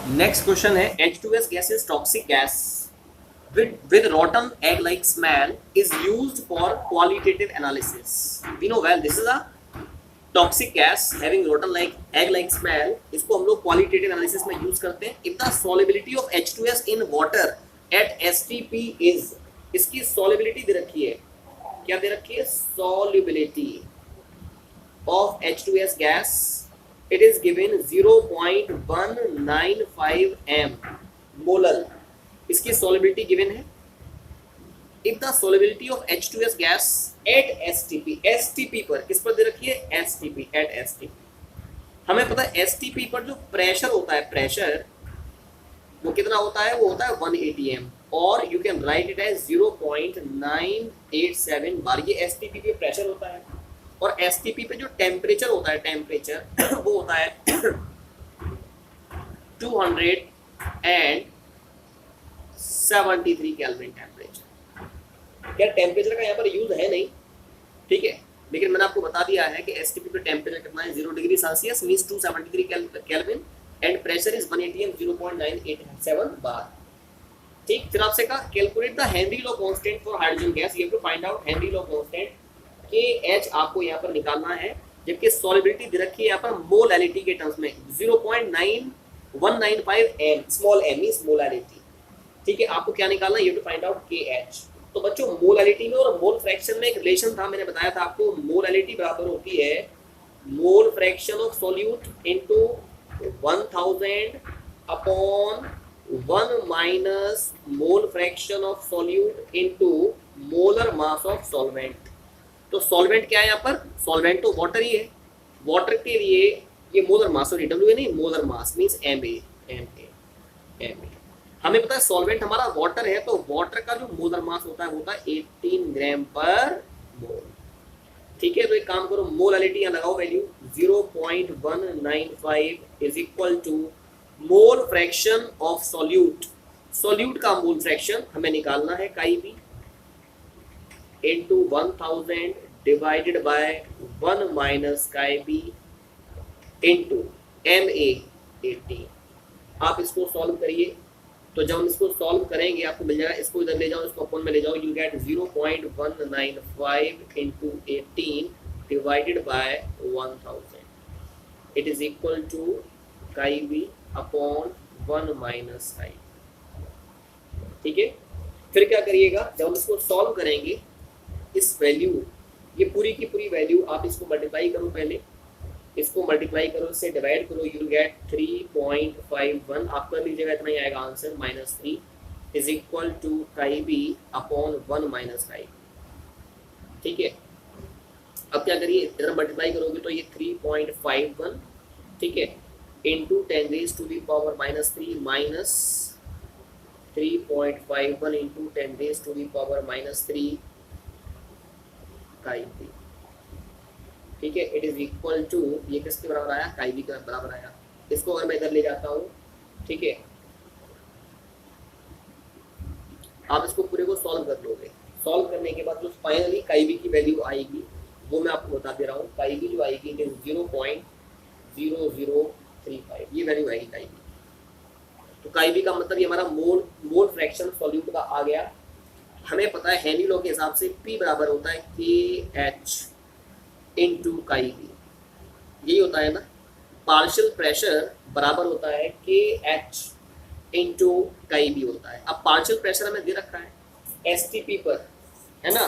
Next question है H2S gas is toxic gas with rotten egg like smell is used for qualitative analysis. We know well this is a toxic gas having rotten like egg like smell. इसको हम लोग qualitative analysis में use करते हैं. If the solubility of H2S in water at STP is, इसकी solubility दे रखी है, क्या दे रखी है? Solubility of H2S gas, it is given 0.195 m molar. इसकी solubility given है. If the solubility of H2S gas at STP, STP पर, किस पर दे रखी है? STP, at STP. हमें पता है STP पर जो प्रेशर होता है, प्रेशर वो कितना होता है? वो होता है 180 m, और you can write it as 0.987 bar. ये STP पे प्रेशर होता है, और STP पे जो टेम्परेचर होता है, टेम्परेचर वो होता है 273 केल्विन टेम्परेचर. क्या टेम्परेचर का यहाँ पर यूज है नहीं, ठीक है, लेकिन मैंने आपको बता दिया है कि STP पे टेम्परेचर कितना है? 0 degree Celsius means 273 kelvin and pressure is 180 m 0.987 bar. ठीक. फिर आपसे कहा calculate the Henry law constant for hydrogen gas. You have to find out Henry law constant KH आपको यहाँ पर निकालना है, जबकि सॉल्युबिलिटी दे रखी है यहाँ पर मोलैलिटी के टर्म्स में 0.9195 m, small m is molality. ठीक है, आपको क्या निकालना है? You have to find out KH. तो बच्चों मोलैलिटी में और मोल फ्रैक्शन में एक रिलेशन था, मैंने बताया था आपको. मोलैलिटी बराबर होती है मोल fraction of solute into 1000 upon 1 minus mole fraction of solute into molar mass of solvent. तो सॉल्वेंट क्या है यहाँ पर? सॉल्वेंट तो वाटर ही है. वाटर के लिए ये मोलर मास, और डब्ल्यू नहीं, मोलर मास मींस MA. हमें पता है सॉल्वेंट हमारा वाटर है, तो वाटर का जो मोलर मास होता है वो होता है 18 ग्राम पर मोल. ठीक है, तो एक काम करो, मोलैलिटी यहाँ लगाओ value 0.195 is equal to mole fraction of solute. Solute का मोल फ्रैक्शन हमें निकालना है chi B into 1000 divided by 1 minus chi b into MA 80. आप इसको सॉल्व करिए. तो जब हम इसको सॉल्व करेंगे आपको मिल जाएगा, इसको इधर ले जाओ, इसको अपन में ले जाओ, you get 0.195 into 18 divided by 1000. It is equal to chi b upon 1 minus chi. ठीक है, फिर क्या करिएगा, जब हम इसको सॉल्व करेंगे, इस वैल्यू, ये पूरी की पूरी वैल्यू आप इसको मल्टीप्लाई करो, पहले इसको मल्टीप्लाई करो, इससे डिवाइड करो, यू गेट 3.51. आप कर लीजिएगा, इतना ही आएगा आंसर. -3 इज इक्वल टू काई बी अपॉन 1 माइनस काई. ठीक है, अब क्या करिए, इधर मल्टीप्लाई करोगे तो ये 3.51, ठीक है, into 10 raise to the power -3 minus 3.51 into 10 raise to the power -3 chi B. ठीक है, इट इज इक्वल टू, ये किसके बराबर आया? काई बी का बराबर आया. इसको अगर मैं इधर ले जाता हूँ, ठीक है, आप इसको पूरे को सॉल्व कर लोगे. सॉल्व करने के बाद जो फाइनली काई बी की वैल्यू आएगी वो मैं आपको बता दे रहा हूँ. काई बी जो आएगी इट इज 0.0035, ये वैल्यू आएगी काई बी. तो काई बी का मतलब ये हमारा मोल फ्रैक्शन सॉल्यूट का आ गया. हमें पता है हेनरी लॉ के हिसाब से P बराबर होता है KH इंटू काई बी. यही होता है ना, पार्शियल प्रेशर बराबर होता है KH इंटू काई बी होता है. अब पार्शियल प्रेशर हमें दे रखा है STP पर, है ना,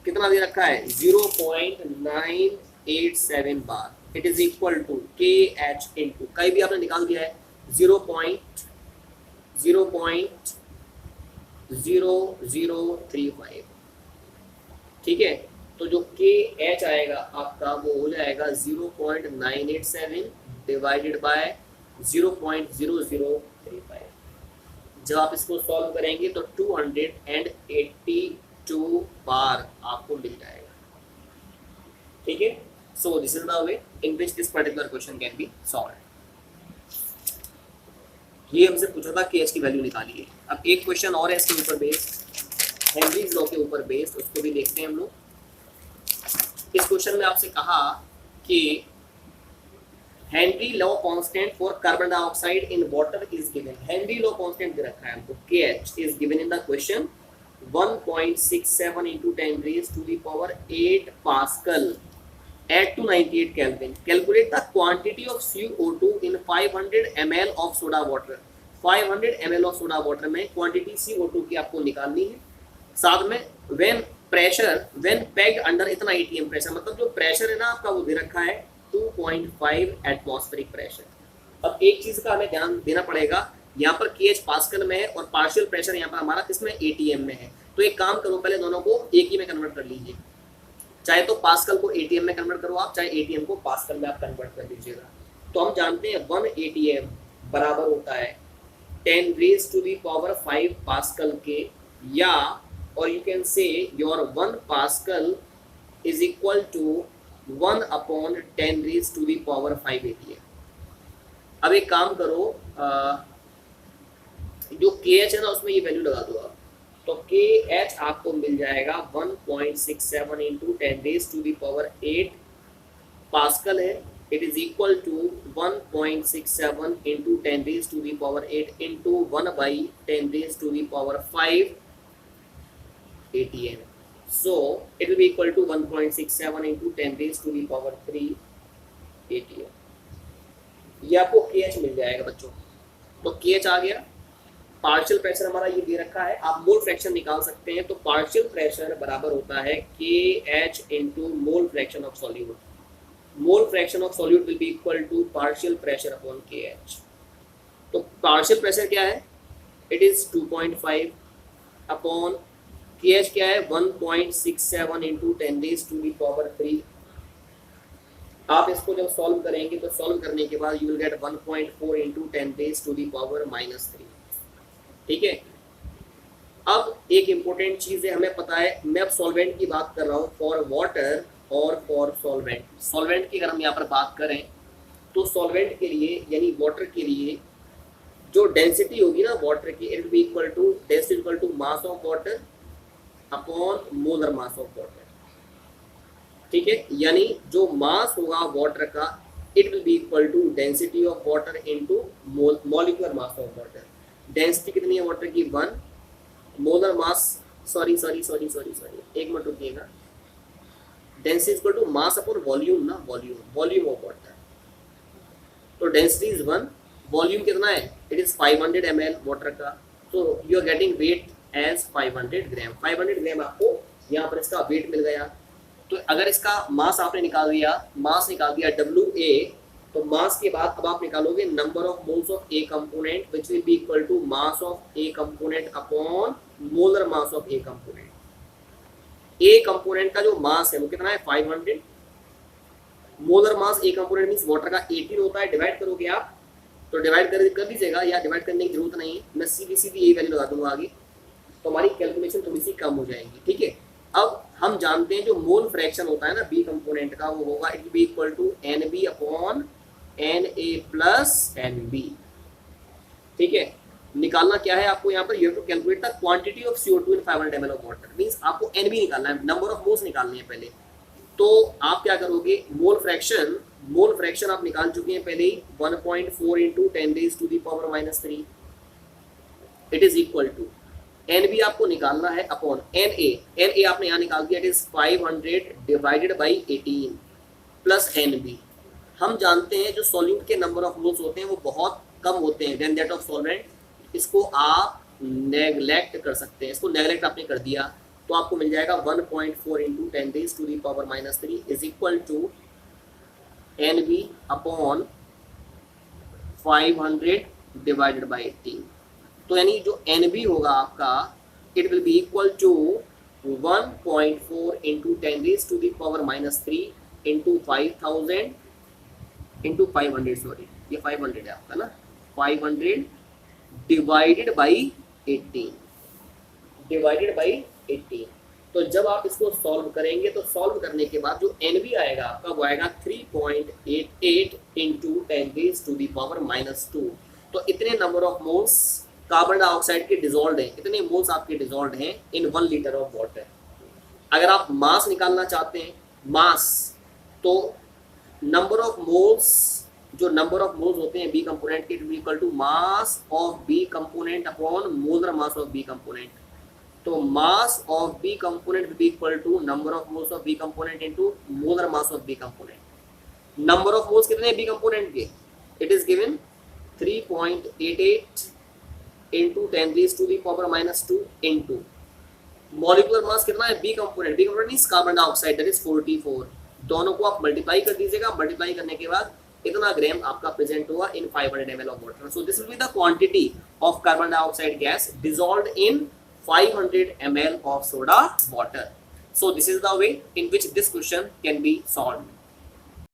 कितना दे रखा है? 0.987 बार. It is equal to KH into chi B आपने निकाल दिया है 0.0035. ठीक है, तो जो KH आएगा आपका वो हो जाएगा 0.987 डिवाइडेड बाय 0.0035. जब आप इसको सॉल्व करेंगे तो 282 बार आपको मिल जाएगा. ठीक है, so this is the way in which this particular question can be solved. ये हमसे पूछा था KH की वैल्यू निकालिए. अब एक क्वेश्चन और है इसके ऊपर बेस्ड, हेनरीज लॉ के ऊपर बेस्ड, उसको भी देखते हैं हम लोग. इस क्वेश्चन में आपसे कहा कि Henry law constant for carbon dioxide in water is given. Henry law constant दे रखा है हमको, KH is given in the question 1.67 into 10 raised to the power 8 Pascal at 298 Kelvin. Calculate the quantity of CO2 in 500 ml of soda water. 500 ml of soda water में quantity CO2 की आपको निकालनी है। साथ में when pegged under इतना ATM pressure, मतलब जो प्रेशर है ना आपका वो दे रखा है 2.5 एटमॉस्फेरिक प्रेशर। अब एक चीज का हमें ध्यान देना पड़ेगा, यहाँ पर KH पास्कल में है और पार्शियल प्रेशर यहाँ पर हमारा किसमें ATM में है। तो एक काम करो, पहले दोनों को एक ही में कन्वर्ट कर लीजिए, चाहे तो पास्कल को ATM में कन्वर्ट करो आप, चाहे ATM को पास्कल में आप कन्वर्ट कर दीजिएगा। तो हम जानते हैं 1 ATM बराबर होता है 10 raised to the power 5 pascal के, या और you can say your 1 pascal is equal to 1 upon 10 raised to the power 5 ATM। अब एक काम करो, जो KH है ना उसमें ये वैल्यू लगा दो आप, तो KH आपको मिल जाएगा 1.67 into 10 raised to the power 8 pascal है, it is equal to 1.67 into 10 raised to the power 8 into 1/10 raised to the power 5 ATM। So it will be equal to 1.67 into 10 raised to the power 3 ATM। ये आपको KH मिल जाएगा बच्चों। तो KH आ गया, partial pressure हमारा ये दे रखा है, आप मोल फ्रैक्शन निकाल सकते हैं। तो पार्शियल प्रेशर बराबर होता है KH into mole fraction of solute. Mole fraction of solute will be equal to partial pressure upon KH। तो पार्शियल प्रेशर क्या है, इट इज 2.5 अपॉन KH क्या है 1.67 into 10 raised to the power 3। आप इसको जब सॉल्व करेंगे तो सॉल्व करने के बाद you will get 1.4 into 10 raised to the power -3। ठीक है। अब एक इम्पोर्टेंट चीज है, हमें पता है, मैं अब सॉल्वेंट की बात कर रहा हूँ, फॉर वाटर और फॉर सॉल्वेंट। सॉल्वेंट की अगर हम यहाँ पर बात करें तो सॉल्वेंट के लिए यानी वाटर के लिए जो डेंसिटी होगी ना वाटर की, it will be equal to density equal to mass of water upon molar mass of water. ठीक है, यानी जो मास होगा वाटर का it will be equal to density of water into molecular mass of water. Density कितनी है water की 1, molar mass sorry एक मिनट रुकिएगा, density equal to mass upon volume ना, वॉल्यूम ऑफ वाटर। तो डेंसिटी इज 1, वॉल्यूम कितना है, it is 500 ml water का। तो you are getting weight as 500 gram. 500 gram आपको यहाँ पर इसका वेट मिल गया। तो अगर इसका मास आपने निकाल दिया, मास निकाल दिया WA, तो मास के बाद अब आप निकालोगे number of moles of A component which will be equal to mass of A component upon molar mass of A component. A component का जो मास है वो कितना है 500, molar mass A component means water का 18 होता है। डिवाइड करोगे आप तो डिवाइड कर दीजिएगा, या डिवाइड करने की जरूरत नहीं है, मैं सीधी यही वैल्यू लगा दूंगा आगे, तो हमारी कैलकुलेशन थोड़ी सी कम हो जाएगी। ठीक है, अब हम जानते हैं जो मोल फ्रैक्शन होता है ना B कंपोनेंट का, वो होगा it will be equal to NB upon Na plus NB। ठीक है, निकालना क्या है आपको यहाँ पर, you have to calculate the quantity of CO2 in 500 ml of water. Means आपको NB निकालना है, नंबर ऑफ मोल्स निकालनी है पहले। तो आप क्या करोगे, मोल फ्रैक्शन आप निकाल चुके हैं पहले ही 1.4 into 10 raised to the power -3 it is equal to NB आपको निकालना है अपॉन Na आपने यहाँ निकाल दिया, it is 500 divided by 18 plus NB। हम जानते हैं जो सॉल्यूट के नंबर ऑफ मोल्स होते हैं वो बहुत कम होते हैं देन दैट ऑफ सॉल्वेंट। इसको आप नेगलेक्ट कर सकते हैं, इसको नेगलेक्ट आपने कर दिया तो आपको मिल जाएगा 1.4 into 10 raised to the power -3 is equal to NB upon 500 divided by 18। तो यानी जो NB होगा आपका it will be equal to 1.4 into 10 raised to the power -3 into 5000 into 500, sorry ये 500 है आपका ना, 500 डिवाइडेड बाई 18। तो जब आप इसको सॉल्व करेंगे तो सॉल्व करने के बाद जो NB आएगा आपका वो आएगा 3.88 into 10 raised to the power -2। तो इतने number of moles carbon dioxide के डिजॉल्व हैं, इतने मोल्स आपके डिजॉल्व हैं इन 1 लीटर ऑफ वाटर। अगर आप मास निकालना चाहते हैं, मास, तो नंबर ऑफ मोल्स जो नंबर ऑफ मोल्स होते हैं बी कंपोनेंट के equal to mass of B component upon molar mass of B component. तो mass of B component will be equal to number of moles of B component into molar mass of B component. Number of moles कितने हैं B component के? It is given 3.88 into 10 raised to the power minus 2 into molecular mass कितना है B component? B component means carbon dioxide, that is 44। दोनों को आप multiply कर दीजिएगा, मल्टीप्लाई करने के बाद इतना ग्राम आपका प्रेजेंट हुआ इन 500 ml of water. So this will be the quantity of carbon dioxide gas dissolved in 500 ml of soda water. So this is the way in which this question can be solved.